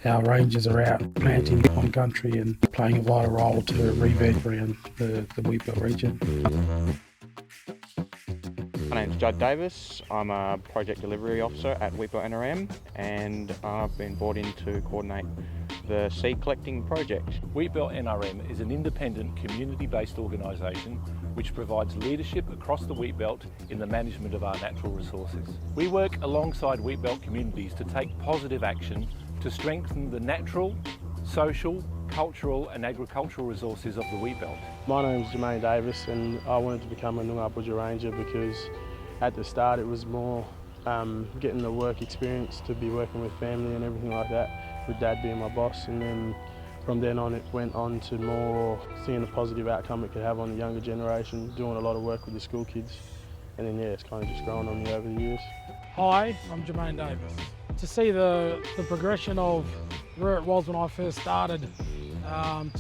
our rangers are out planting on country and playing a vital role to re-veg around the Wheatbelt region. My name's Judd Davis. I'm a Project Delivery Officer at Wheatbelt NRM, and I've been brought in to coordinate the seed collecting project. Wheatbelt NRM is an independent community-based organisation which provides leadership across the Wheatbelt in the management of our natural resources. We work alongside Wheatbelt communities to take positive action to strengthen the natural, social, cultural and agricultural resources of the Wheatbelt. My name's Jermaine Davis, and I wanted to become a Noongar Boodja Ranger because at the start it was more getting the work experience to be working with family and everything like that, with Dad being my boss, and then from then on it went on to more seeing the positive outcome it could have on the younger generation, doing a lot of work with the school kids, and then it's kind of just grown on me over the years. Hi, I'm Jermaine Davis. To see the progression of where it was when I first started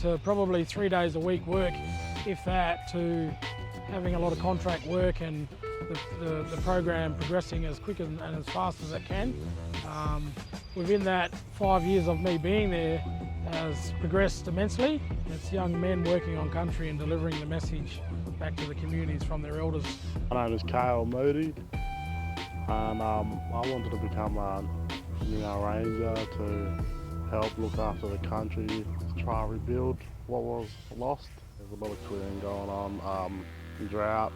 to probably 3 days a week work, if that, to having a lot of contract work and the program progressing as quick and as fast as it can. Within that 5 years of me being there has progressed immensely. It's young men working on country and delivering the message back to the communities from their elders. My name is Karl, and I wanted to become a Noongar Ranger to help look after the country, to try and rebuild what was lost. There's a lot of clearing going on, drought.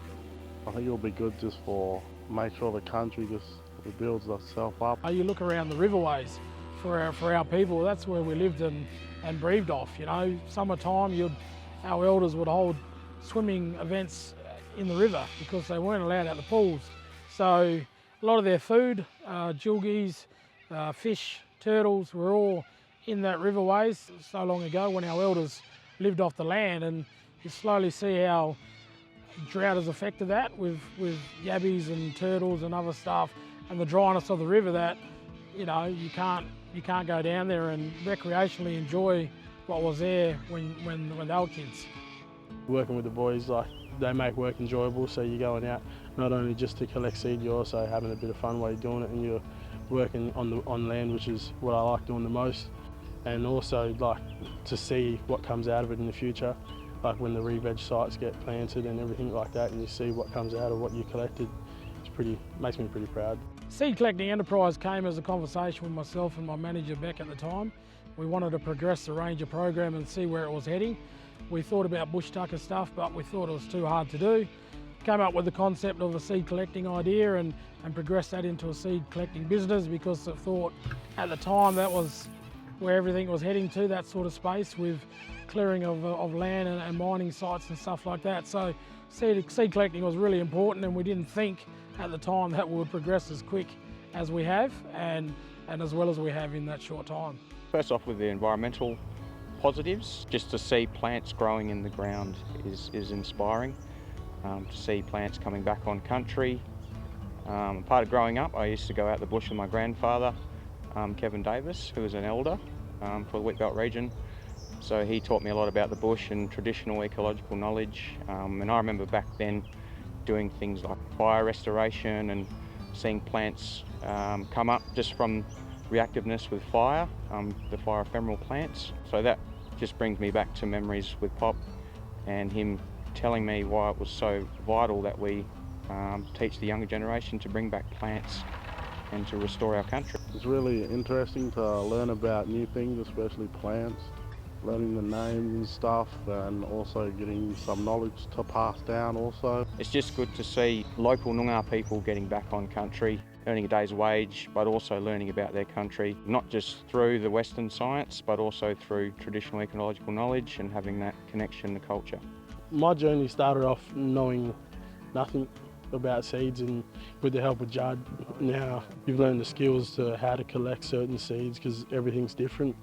I think it'll be good just for make sure the country just rebuilds itself up. You look around the riverways for our people, that's where we lived and breathed off. You know, summertime our elders would hold swimming events in the river because they weren't allowed out the pools. So a lot of their food, jilgies, fish, turtles, were all in that riverways so long ago when our elders lived off the land, and you slowly see how drought has affected that with yabbies and turtles and other stuff, and the dryness of the river that, you know, you can't go down there and recreationally enjoy what was there when they were kids. Working with the boys, like, they make work enjoyable, so you're going out not only just to collect seed, you're also having a bit of fun while you're doing it, and you're working on land, which is what I like doing the most, and also like to see what comes out of it in the future, like when the re-veg sites get planted and everything like that, and you see what comes out of what you collected. Makes me pretty proud. Seed collecting enterprise came as a conversation with myself and my manager Beck at the time. We wanted to progress the Ranger program and see where it was heading. We thought about bush tucker stuff, but we thought it was too hard to do. Came up with the concept of a seed collecting idea and progressed that into a seed collecting business because I thought at the time that was where everything was heading to, that sort of space with clearing of land and mining sites and stuff like that. So seed collecting was really important, and we didn't think at the time that we would progress as quick as we have and as well as we have in that short time. First off, with the environmental positives, just to see plants growing in the ground is inspiring. To see plants coming back on country. Part of growing up, I used to go out the bush with my grandfather, Kevin Davis, who was an elder for the Wheatbelt region. So he taught me a lot about the bush and traditional ecological knowledge. And I remember back then doing things like fire restoration and seeing plants come up just from reactiveness with fire, the fire ephemeral plants. So that just brings me back to memories with Pop and him telling me why it was so vital that we teach the younger generation to bring back plants and to restore our country. It's really interesting to learn about new things, especially plants, learning the names and stuff, and also getting some knowledge to pass down also. It's just good to see local Noongar people getting back on country, earning a day's wage, but also learning about their country, not just through the Western science, but also through traditional ecological knowledge and having that connection to culture. My journey started off knowing nothing about seeds, and with the help of Judd, now you've learned the skills to how to collect certain seeds because everything's different,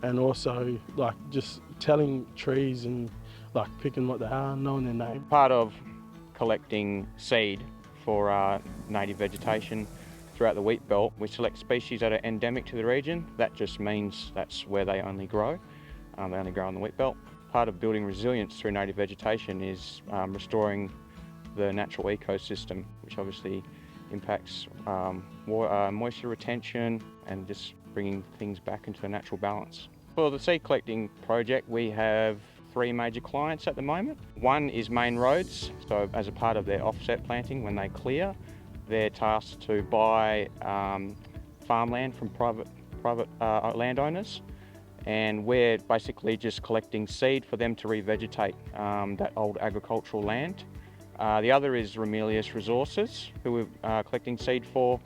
and also like just telling trees and like picking what they are, knowing their name. Part of collecting seed for native vegetation throughout the Wheatbelt, we select species that are endemic to the region. That just means that's where they only grow. They only grow on the Wheatbelt. Part of building resilience through native vegetation is restoring the natural ecosystem, which obviously impacts moisture retention and just bringing things back into a natural balance. For the seed collecting project, we have 3 major clients at the moment. One is Main Roads, so as a part of their offset planting, when they clear, they're tasked to buy farmland from private landowners, and we're basically just collecting seed for them to revegetate that old agricultural land. The other is Ramelius Resources, who we're collecting seed for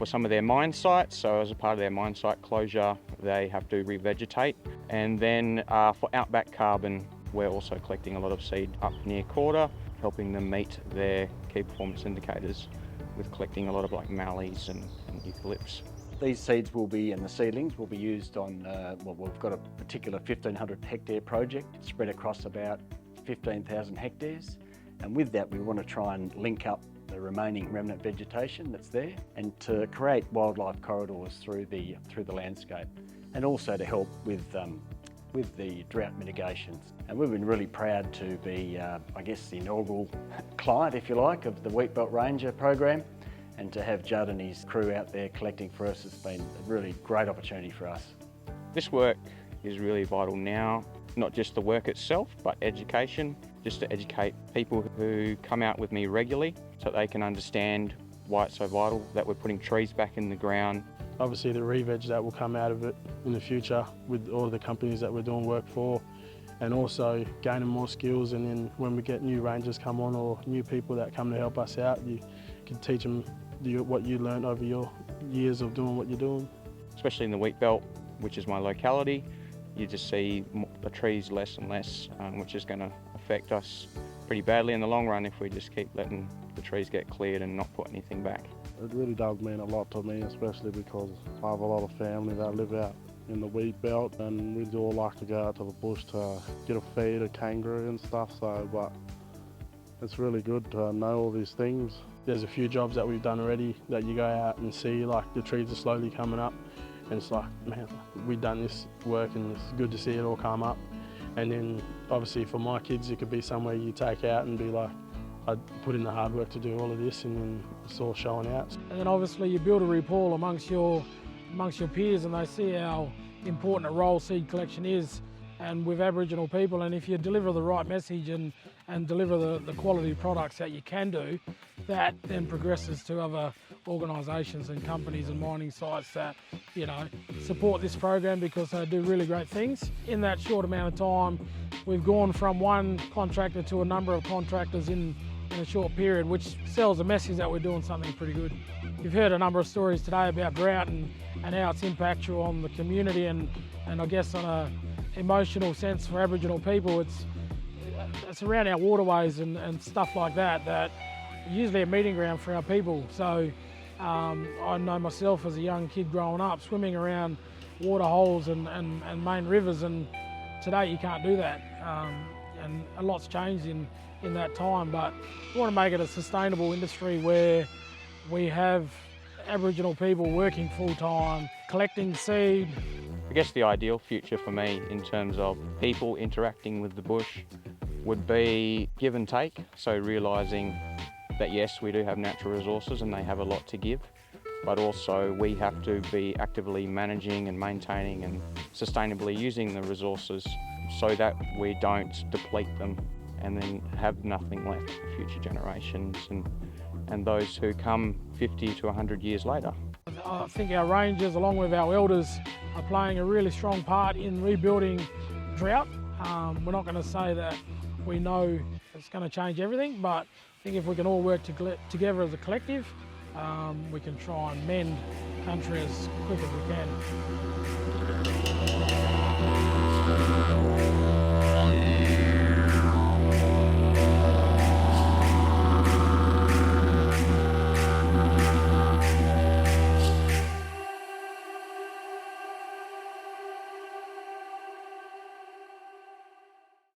some of their mine sites. So as a part of their mine site closure, they have to revegetate. And then for Outback Carbon, we're also collecting a lot of seed up near Corda, helping them meet their key performance indicators with collecting a lot of like mallees and eucalypts. These seeds will be, and the seedlings will be used on, we've got a particular 1,500 hectare project spread across about 15,000 hectares. And with that, we want to try and link up the remaining remnant vegetation that's there and to create wildlife corridors through the landscape, and also to help with the drought mitigations. And we've been really proud to be, I guess, the inaugural client, if you like, of the Wheatbelt Ranger program. And to have Judd and his crew out there collecting for us has been a really great opportunity for us. This work is really vital now, not just the work itself, but education, just to educate people who come out with me regularly so they can understand why it's so vital that we're putting trees back in the ground. Obviously the re-veg that will come out of it in the future with all the companies that we're doing work for, and also gaining more skills, and then when we get new rangers come on or new people that come to help us out, you can teach them what you learned over your years of doing what you're doing. Especially in the Wheatbelt, which is my locality, you just see the trees less and less, which is going to affect us pretty badly in the long run if we just keep letting the trees get cleared and not put anything back. It really does mean a lot to me, especially because I have a lot of family that live out in the Wheatbelt, and we do all like to go out to the bush to get a feed, a kangaroo and stuff, but it's really good to know all these things. There's a few jobs that we've done already that you go out and see, like the trees are slowly coming up, and it's like, man, we've done this work and it's good to see it all come up. And then obviously for my kids, it could be somewhere you take out and be like, I put in the hard work to do all of this, and then it's all showing out. And then obviously you build a rapport amongst your peers, and they see how important a role seed collection is and with Aboriginal people. And if you deliver the right message and deliver the quality products that you can do, that then progresses to other organisations and companies and mining sites that, you know, support this program because they do really great things. In that short amount of time, we've gone from one contractor to a number of contractors in a short period, which sells a message that we're doing something pretty good. You've heard a number of stories today about drought and how it's impactful on the community, and I guess on a emotional sense for Aboriginal people, it's around our waterways and stuff like that usually a meeting ground for our people. So I know myself as a young kid growing up, swimming around water holes and main rivers, and today you can't do that. And a lot's changed in that time, but we want to make it a sustainable industry where we have Aboriginal people working full-time, collecting seed. I guess the ideal future for me in terms of people interacting with the bush would be give and take, so realising that yes, we do have natural resources and they have a lot to give, but also we have to be actively managing and maintaining and sustainably using the resources so that we don't deplete them and then have nothing left for future generations and those who come 50 to 100 years later. I think our rangers, along with our elders, are playing a really strong part in rebuilding drought. We're not going to say that we know it's going to change everything, but I think if we can all work together as a collective, we can try and mend country as quick as we can.